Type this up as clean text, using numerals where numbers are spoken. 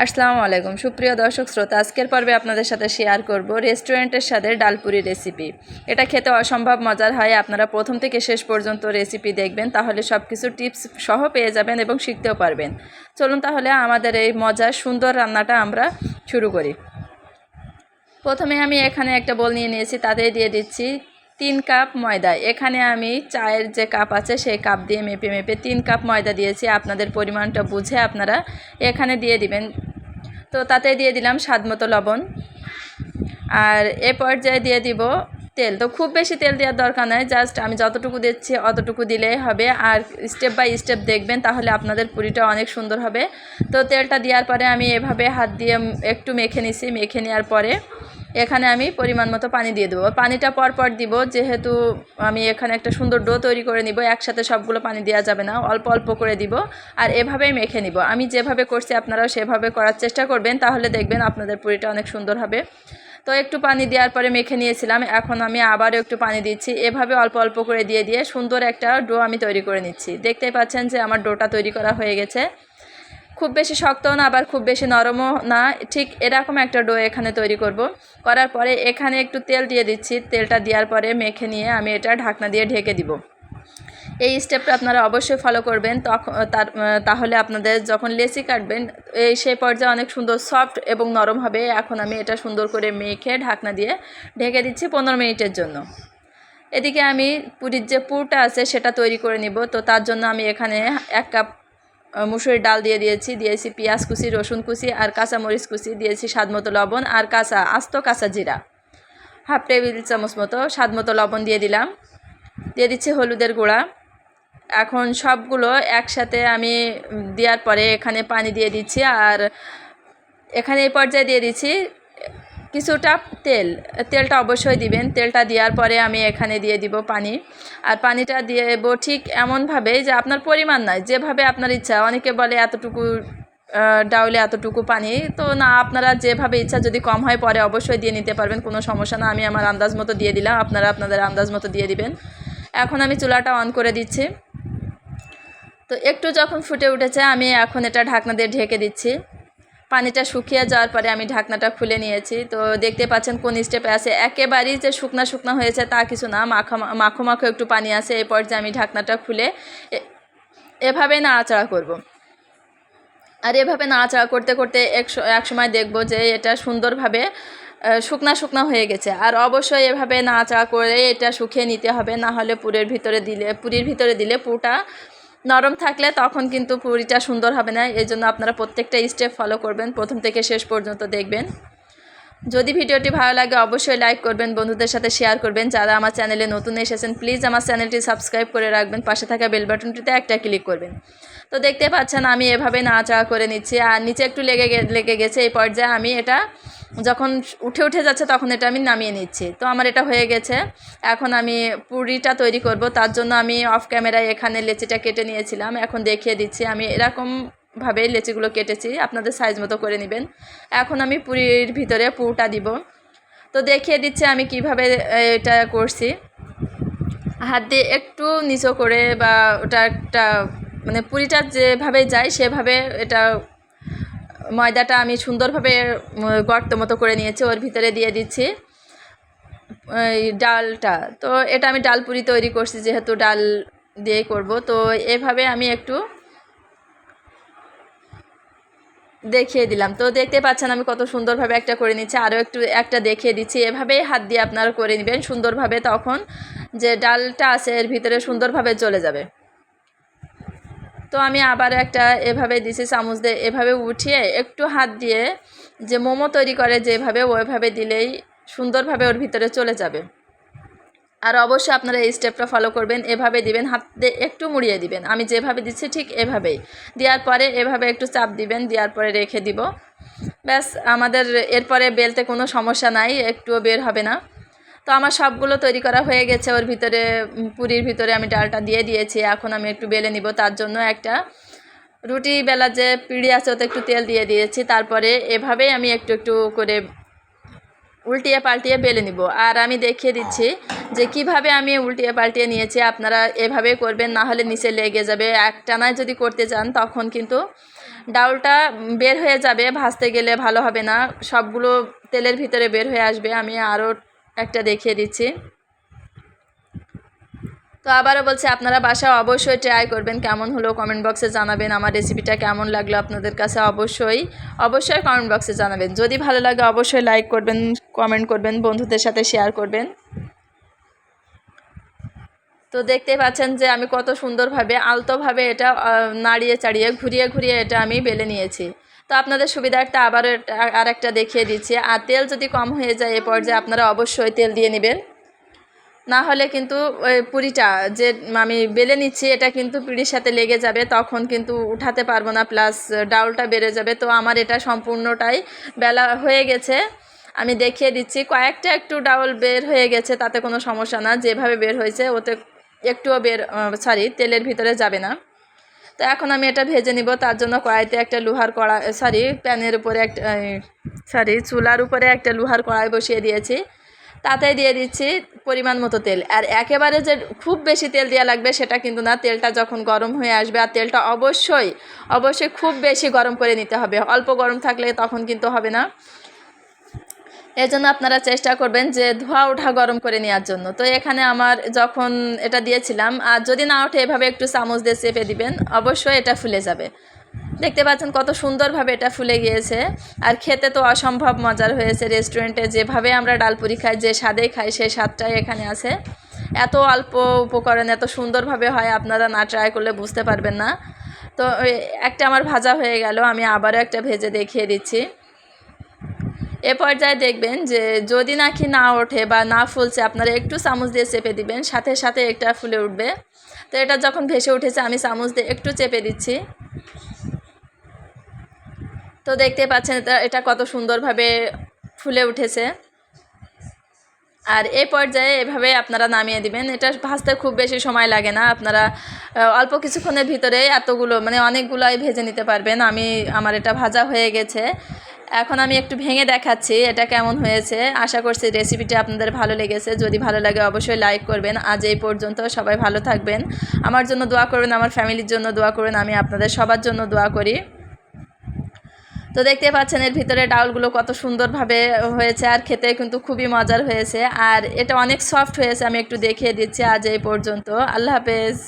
আসসালামু আলাইকুম সুপ্রিয় দর্শক শ্রোতা, আজকের পর্বে আপনাদের সাথে শেয়ার করব রেস্টুরেন্টের স্বাদের ডালপুরি রেসিপি। এটা খেতে অসম্ভব মজার হয়। আপনারা প্রথম থেকে শেষ পর্যন্ত রেসিপি দেখবেন, তাহলে সব কিছু টিপস সহ পেয়ে যাবেন এবং শিখতেও পারবেন। চলুন তাহলে আমাদের এই মজার সুন্দর রান্নাটা আমরা শুরু করি। প্রথমে আমি এখানে একটা বোল নিয়ে নিয়েছি, তাতে দিয়ে দিচ্ছি 3 কাপ ময়দা। এখানে আমি চায়ের যে কাপ আছে সেই কাপ দিয়ে মেপে মেপে 3 কাপ ময়দা দিয়েছি। আপনাদের পরিমাণটা বুঝে আপনারা এখানে দিয়ে দিবেন। তো তাতে দিয়ে দিলাম স্বাদমতো লবণ, আর এ পর্যায়ে দিয়ে দিব তেল। তো খুব বেশি তেল দেওয়ার দরকার নয়, জাস্ট আমি যতটুকু দিচ্ছি অতটুকু দিলেই হবে। আর স্টেপ বাই স্টেপ দেখবেন, তাহলে আপনাদের পুরিটা অনেক সুন্দর হবে। তো তেলটা দেওয়ার পরে আমি এভাবে হাত দিয়ে একটু মেখে নিছি। মেখে নেওয়ার পরে এখানে আমি পরিমাণ মতো পানি দিয়ে দেবো। পানিটা পরপর দিব, যেহেতু আমি এখানে একটা সুন্দর ডো তৈরি করে নিব। একসাথে সবগুলো পানি দেওয়া যাবে না, অল্প অল্প করে দিব। আর এভাবেই মেখে নিব। আমি যেভাবে করছি আপনারাও সেভাবে করার চেষ্টা করবেন, তাহলে দেখবেন আপনাদের পুরিটা অনেক সুন্দর হবে। তো একটু পানি দেওয়ার পরে মেখে নিয়েছিলাম, এখন আমি আবারও একটু পানি দিচ্ছি। এভাবে অল্প অল্প করে দিয়ে দিয়ে সুন্দর একটা ডো আমি তৈরি করে নিচ্ছি। দেখতেই পাচ্ছেন যে আমার ডোটা তৈরি করা হয়ে গেছে। খুব বেশি শক্তও না, আবার খুব বেশি নরমও না, ঠিক এরকম একটা ডো এখানে তৈরি করব। করার পরে এখানে একটু তেল দিয়ে দিচ্ছি। তেলটা দেওয়ার পরে মেখে নিয়ে আমি এটা ঢাকনা দিয়ে ঢেকে দিব। এই স্টেপটা আপনারা অবশ্যই ফলো করবেন, তাহলে আপনাদের যখন লেচি কাটবেন সেই পর্যায়ে অনেক সুন্দর সফট এবং নরম হবে। এখন আমি এটা সুন্দর করে মেখে ঢাকনা দিয়ে ঢেকে দিচ্ছি 15 মিনিটের জন্য। এদিকে আমি পুরির যে পুরটা আছে সেটা তৈরি করে নিব। তো তার জন্য আমি এখানে 1 কাপ মুসুরির ডাল দিয়েছি পেঁয়াজ কুচি, রসুন কুচি আর কাঁচামরিচ কুচি, দিয়েছি স্বাদমতো লবণ আর আস্ত কাঁচা জিরা 1/2 টেবিল চামচ মতো স্বাদমতো লবণ দিয়ে দিলাম। দিয়ে দিচ্ছি হলুদের গুঁড়া। এখন সবগুলো একসাথে আমি দেওয়ার পরে এখানে পানি দিয়ে দিচ্ছি, আর এখানে এই পর্যায়ে দিয়ে দিচ্ছি কিছুটা তেলটা অবশ্যই দিবেন। তেলটা দেওয়ার পরে আমি এখানে দিয়ে দিব পানি, আর পানিটা দিয়ে দেবো ঠিক এমনভাবে যে আপনার পরিমাণ নয়, যেভাবে আপনার ইচ্ছা। অনেকে বলে এতটুকু ডাউলে এতটুকু পানি, তো না, আপনারা যেভাবে ইচ্ছা, যদি কম হয় পরে অবশ্যই দিয়ে নিতে পারবেন, কোনো সমস্যা না। আমি আমার আন্দাজ মতো দিয়ে দিলাম, আপনারা আপনাদের আন্দাজ মতো দিয়ে দিবেন। এখন আমি চুলাটা অন করে দিচ্ছি। তো একটু যখন ফুটে উঠেছে আমি এখন এটা ঢাকনা দিয়ে ঢেকে দিচ্ছি। পানিটা শুকিয়ে যাওয়ার পরে আমি ঢাকনাটা খুলে নিয়েছি। তো দেখতে পাচ্ছেন কোন স্টেপে আছে, একেবারেই যে শুকনা শুকনা হয়েছে তা কিছু না, মাখো মাখো একটু পানি আছে। এই পর্যায়ে আমি ঢাকনাটা খুলে এভাবে নাড়াচাড়া করব। আর এভাবে নাড়াচাড়া করতে করতে এক সময় দেখব যে এটা সুন্দরভাবে শুকনা শুকনা হয়ে গেছে। আর অবশ্যই এভাবে নাড়াচাড়া করে এটা শুকিয়ে নিতে হবে, না হলে পুরির ভিতরে দিলে পুরটা নরম থাকলে তখন কিন্তু পুরিটা সুন্দর হবে না। এই জন্য আপনারা প্রত্যেকটা স্টেপ ফলো করবেন, প্রথম থেকে শেষ পর্যন্ত দেখবেন। যদি ভিডিওটি ভালো লাগে অবশ্যই লাইক করবেন, বন্ধুদের সাথে শেয়ার করবেন। যারা আমার চ্যানেলে নতুন এসেছেন প্লিজ আমার চ্যানেলটি সাবস্ক্রাইব করে রাখবেন, পাশে থাকা বেল বাটনটিতে একটা ক্লিক করবেন। তো দেখতে পাচ্ছেন আমি এভাবে নাড়াচাড়া করে নিচ্ছি, আর নিচে একটু লেগে গেছে। এই পর্যায়ে আমি এটা যখন উঠে যাচ্ছে তখন এটা আমি নামিয়ে নিচ্ছি। তো আমার এটা হয়ে গেছে। এখন আমি পুরিটা তৈরি করব, তার জন্য আমি অফ ক্যামেরায় এখানে লেচিটা কেটে নিয়েছিলাম। এখন দেখিয়ে দিচ্ছি, আমি এরকমভাবে লেচিগুলো কেটেছি, আপনাদের সাইজ মতো করে নেবেন। এখন আমি পুরির ভিতরে পুরটা দিব। তো দেখিয়ে দিচ্ছি আমি কিভাবে এটা করছি। হাত দিয়ে একটু নিচু করে, বা ওটা একটা মানে পুরিটা যেভাবে যায় সেভাবে এটা ময়দাটা আমি সুন্দরভাবে গর্ত মতো করে নিয়েছি। ওর ভিতরে দিয়ে দিচ্ছি এই ডালটা। তো এটা আমি ডাল পুরি তৈরি করছি, যেহেতু ডাল দিয়ে করব। তো এভাবে আমি একটু দেখিয়ে দিলাম। তো দেখতে পাচ্ছেন আমি কত সুন্দরভাবে একটা করে নিচ্ছি, আরও একটা দেখিয়ে দিচ্ছি। এভাবেই হাত দিয়ে আপনারা করে নেবেন সুন্দরভাবে, তখন যে ডালটা আছে এর ভিতরে সুন্দরভাবে চলে যাবে। তো আমি আবার একটা এভাবে দিছি, চামচ দিয়ে এভাবে উঠিয়ে একটু হাত দিয়ে যে মোমো তৈরি করে যেভাবে, ওইভাবে দিলেই সুন্দরভাবে ওর ভিতরে চলে যাবে। আর অবশ্যই আপনারা এই স্টেপটা ফলো করবেন, এভাবে দিবেন, হাত দিয়ে একটু মুড়িয়ে দিবেন। আমি যেভাবে দিচ্ছি ঠিক এভাবেই দেওয়ার পরে এভাবে একটু চাপ দিবেন, দেওয়ার পরে রেখে দিব। ব্যাস, আমাদের এরপরে বেলতে কোনো সমস্যা নাই, একটুও বের হবে না। তো আমার সবগুলো তৈরি করা হয়ে গেছে। ওর ভিতরে পুরির ভিতরে আমি ডালটা দিয়ে দিয়েছি। এখন আমি একটু বেলে নিব, তার জন্য একটা রুটি বেলার যে পিঁড়ি আছে ওতে একটু তেল দিয়ে দিয়েছি। তারপরে এভাবেই আমি একটু একটু করে উল্টিয়ে পাল্টিয়ে বেলে নিব। আর আমি দেখিয়ে দিচ্ছি যে কিভাবে আমি উল্টিয়ে পাল্টিয়ে নিয়েছি, আপনারা এভাবে করবেন, না হলে নিচে লেগে যাবে। একটানায় যদি করতে চান তখন কিন্তু ডাউলটা বের হয়ে যাবে, ভাজতে গেলে ভালো হবে না, সবগুলো তেলের ভিতরে বের হয়ে আসবে। আমি আরও একটা দেখিয়ে দিচ্ছি। তো আবারও বলছি, আপনারা বাসায় অবশ্যই ট্রাই করবেন, কেমন হলো কমেন্ট বক্সে জানাবেন। আমার রেসিপিটা কেমন লাগলো আপনাদের কাছে অবশ্যই কমেন্ট বক্সে জানাবেন। যদি ভালো লাগে অবশ্যই লাইক করবেন, কমেন্ট করবেন, বন্ধুদের সাথে শেয়ার করবেন। তো দেখতে পাচ্ছেন যে আমি কত সুন্দরভাবে আলতোভাবে এটা নাড়িয়ে চাড়িয়ে ঘুরিয়ে ঘুরিয়ে এটা আমি বেলে নিয়েছি। তো আপনাদের সুবিধার্থে আবারও আর একটা দেখিয়ে দিচ্ছি। আর তেল যদি কম হয়ে যায় এ পর্যায়ে আপনারা অবশ্যই তেল দিয়ে নেবেন, না হলে কিন্তু ওই পুরিটা যে আমি বেলে নিচ্ছি এটা কিন্তু পিঁড়ির সাথে লেগে যাবে, তখন কিন্তু উঠাতে পারবো না, প্লাস ডাউলটা বেড়ে যাবে। তো আমার এটা সম্পূর্ণটাই বেলা হয়ে গেছে, আমি দেখিয়ে দিচ্ছি। কয়েকটা একটু ডাউল বের হয়ে গেছে, তাতে কোনো সমস্যা না, যেভাবে বের হয়েছে ওতে একটুও তেলের ভিতরে যাবে না। তো এখন আমি এটা ভেজে নিব, তার জন্য কড়াইতে একটা লোহার কড়াই প্যানের উপরে একটা চুলার উপরে একটা লোহার কড়াই বসিয়ে দিয়েছি। তাতে দিয়ে দিচ্ছি পরিমাণ মতো তেল। আর একেবারে যে খুব বেশি তেল দেওয়া লাগবে সেটা কিন্তু না, তেলটা যখন গরম হয়ে আসবে, আর তেলটা অবশ্যই খুব বেশি গরম করে নিতে হবে, অল্প গরম থাকলে তখন কিন্তু হবে না। এই জন্য আপনারা চেষ্টা করবেন যে ধোয়া ওঠা গরম করে নেওয়ার জন্য। তো এখানে আমার যখন এটা দিয়েছিলাম, আর যদি না ওঠে এভাবে একটু চামচ দিয়ে চেপে দিবেন, অবশ্যই এটা ফুলে যাবে। দেখতে পাচ্ছেন কত সুন্দরভাবে এটা ফুলে গিয়েছে, আর খেতে তো অসম্ভব মজার হয়েছে। রেস্টুরেন্টে যেভাবে আমরা ডালপুরি খাই, যে স্বাদে খাই, সেই স্বাদটাই এখানে আছে। এত অল্প উপকরণ এত সুন্দরভাবে হয়, আপনারা না ট্রাই করলে বুঝতে পারবেন না। তো একটা আমার ভাজা হয়ে গেল, আমি আবারও একটা ভেজে দেখিয়ে দিচ্ছি। এ পর্যায়ে দেখবেন যে যদি নাকি না ওঠে বা না ফুলছে, আপনারা একটু চামচ দিয়ে চেপে দিবেন, সাথে সাথে এটা ফুলে উঠবে। তো এটা যখন ভেসে উঠেছে আমি চামচ দিয়ে একটু চেপে দিচ্ছি। তো দেখতে পাচ্ছেন এটা কত সুন্দরভাবে ফুলে উঠেছে। আর এই পর্যায়ে এভাবে আপনারা নামিয়ে দিবেন। এটা ভাজতে খুব বেশি সময় লাগে না, আপনারা অল্প কিছুক্ষণের ভিতরে এতগুলো অনেকগুলোই ভেজে নিতে পারবেন। আমার এটা ভাজা হয়ে গেছে, এখন আমি একটু ভেঙে দেখাচ্ছি এটা কেমন হয়েছে। আশা করছি রেসিপিটি আপনাদের ভালো লেগেছে। যদি ভালো লাগে অবশ্যই লাইক করবেন। আজ এই পর্যন্ত, সবাই ভালো থাকবেন, আমার জন্য দোয়া করবেন, আমার ফ্যামিলির জন্য দোয়া করবেন, আমি আপনাদের সবার জন্য দোয়া করি। তো দেখতে পাচ্ছেন এর ভিতরে ডাউলগুলো কত সুন্দরভাবে হয়েছে, আর খেতে কিন্তু খুবই মজার হয়েছে, আর এটা অনেক সফট হয়েছে। আমি একটু দেখিয়ে দিচ্ছি। আজ এই পর্যন্ত, আল্লাহ হাফেজ।